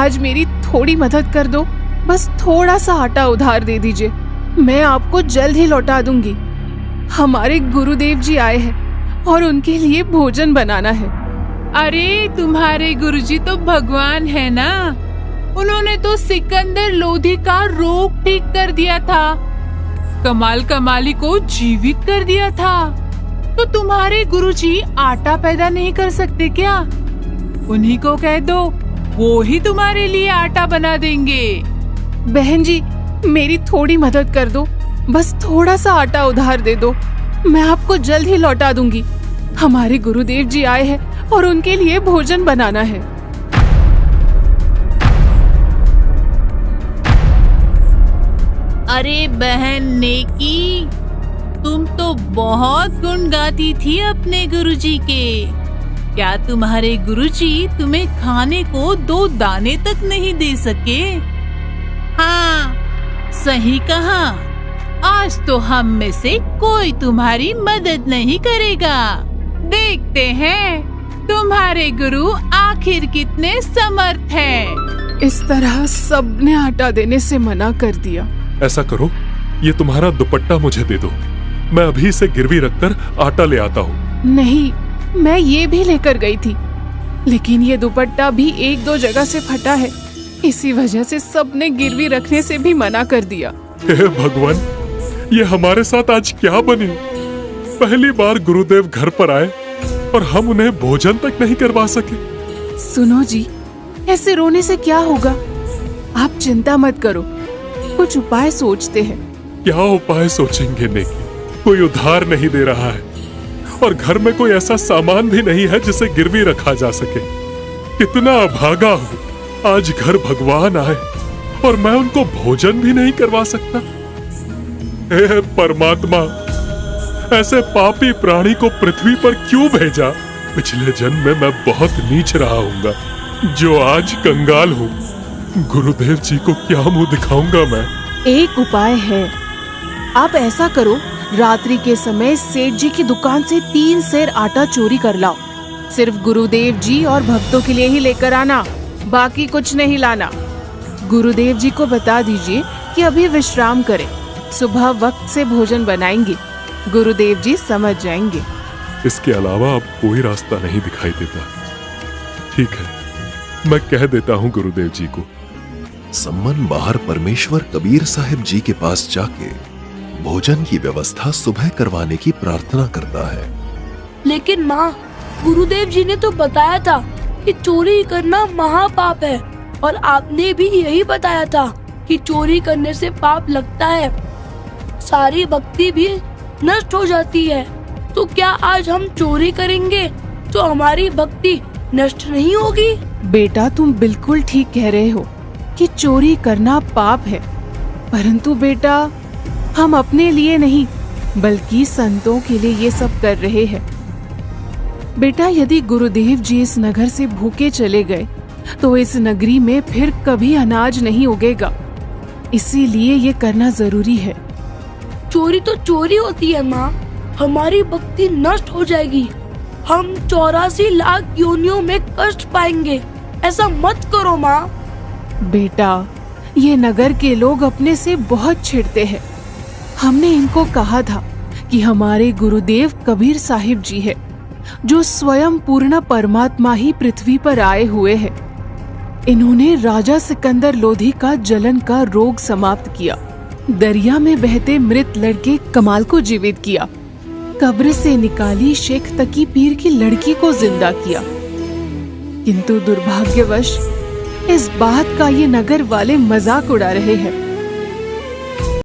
आज मेरी थोड़ी मदद कर दो। बस थोड़ा सा आटा उधार दे दीजिए, मैं आपको जल्द ही लौटा दूंगी। हमारे गुरुदेव जी आए हैं और उनके लिए भोजन बनाना है। अरे तुम्हारे गुरुजी तो भगवान है ना, उन्होंने तो सिकंदर लोधी का रोग ठीक कर दिया था, कमाल कमाली को जीवित कर दिया था। तो तुम्हारे गुरुजी आटा पैदा नहीं कर सकते क्या? उन्हीं को कह दो, वो ही तुम्हारे लिए आटा बना देंगे। बहन जी, मेरी थोड़ी मदद कर दो, बस थोड़ा सा आटा उधार दे दो, मैं आपको जल्द ही लौटा दूंगी। हमारे गुरुदेव जी आए हैं और उनके लिए भोजन बनाना है। अरे बहन नेकी, तुम तो बहुत गुण गाती थी अपने गुरुजी के। क्या तुम्हारे गुरुजी तुम्हें खाने को 2 दाने तक नहीं दे सके? हाँ, सही कहा। आज तो हम में से कोई तुम्हारी मदद नहीं करेगा। देखते हैं तुम्हारे गुरु आखिर कितने समर्थ हैं। इस तरह सबने आटा देने से मना कर दिया। ऐसा करो, ये तुम्हारा दुपट्टा मुझे दे दो, मैं अभी इसे गिरवी रखकर आटा ले आता हूँ। नहीं, मैं ये भी लेकर गई थी, लेकिन ये दुपट्टा भी 1-2 जगह से फटा है, इसी वजह से सबने गिरवी रखने से भी मना कर दिया। हे भगवान, ये हमारे साथ आज क्या बने? पहली बार गुरुदेव घर पर आए और हम उन्हें भोजन तक नहीं करवा सके। सुनो जी, ऐसे रोने से क्या होगा? आप चिंता मत करो, कुछ उपाय सोचते हैं। क्या उपाय सोचेंगे नेकी? कोई उधार नहीं दे रहा है और घर में कोई ऐसा सामान भी नहीं है जिसे गिरवी रखा जा सके। कितना अभागा हूँ, आज घर भगवान आए और मैं उनको भोजन भी नहीं करवा सकता। हे परमात्मा, ऐसे पापी प्राणी को पृथ्वी पर क्यों भेजा? पिछले जन्म में मैं बहुत नीच रहा हूँगा, जो आज कंगाल हूँ। गुरुदेव जी को क्या मुंह दिखाऊंगा मैं? एक उपाय है, आप ऐसा करो, रात्रि के समय सेठ जी की दुकान से 3 सेर आटा चोरी कर लाओ। सिर्फ गुरुदेव जी और भक्तों के लिए ही लेकर आना, बाकी कुछ नहीं लाना। गुरुदेव जी को बता दीजिए कि अभी विश्राम करें, सुबह वक्त से भोजन बनाएंगे, गुरुदेव जी समझ जाएंगे। इसके अलावा अब कोई रास्ता नहीं दिखाई देता। ठीक है, मैं कह देता हूँ गुरुदेव जी को। सम्मन बाहर परमेश्वर कबीर साहिब जी के पास जाके भोजन की व्यवस्था सुबह करवाने की प्रार्थना करता है। लेकिन माँ, गुरुदेव जी ने तो बताया था कि चोरी करना महापाप है, और आपने भी यही बताया था कि चोरी करने से पाप लगता है, सारी भक्ति भी नष्ट हो जाती है। तो क्या आज हम चोरी करेंगे तो हमारी भक्ति नष्ट नहीं होगी? बेटा, तुम बिल्कुल ठीक कह रहे हो कि चोरी करना पाप है, परंतु बेटा, हम अपने लिए नहीं बल्कि संतों के लिए ये सब कर रहे हैं। बेटा, यदि गुरुदेव जी इस नगर से भूखे चले गए तो इस नगरी में फिर कभी अनाज नहीं उगेगा, इसीलिए ये करना जरूरी है। चोरी तो चोरी होती है माँ, हमारी भक्ति नष्ट हो जाएगी, हम 84 लाख योनियों में कष्ट पाएंगे। ऐसा मत करो माँ। बेटा, ये नगर के लोग अपने से बहुत छिड़ते हैं। हमने इनको कहा था कि हमारे गुरुदेव कबीर साहिब जी है, जो स्वयं पूर्ण परमात्मा ही पृथ्वी पर आए हुए हैं। इन्होंने राजा सिकंदर लोधी का जलन का रोग समाप्त किया, दरिया में बहते मृत लड़के कमाल को जीवित किया, कब्र से निकाली शेख तकी पीर की लड़की को जिंदा किया। किंतु दुर्भाग्यवश इस बात का ये नगर वाले मजाक उड़ा रहे हैं।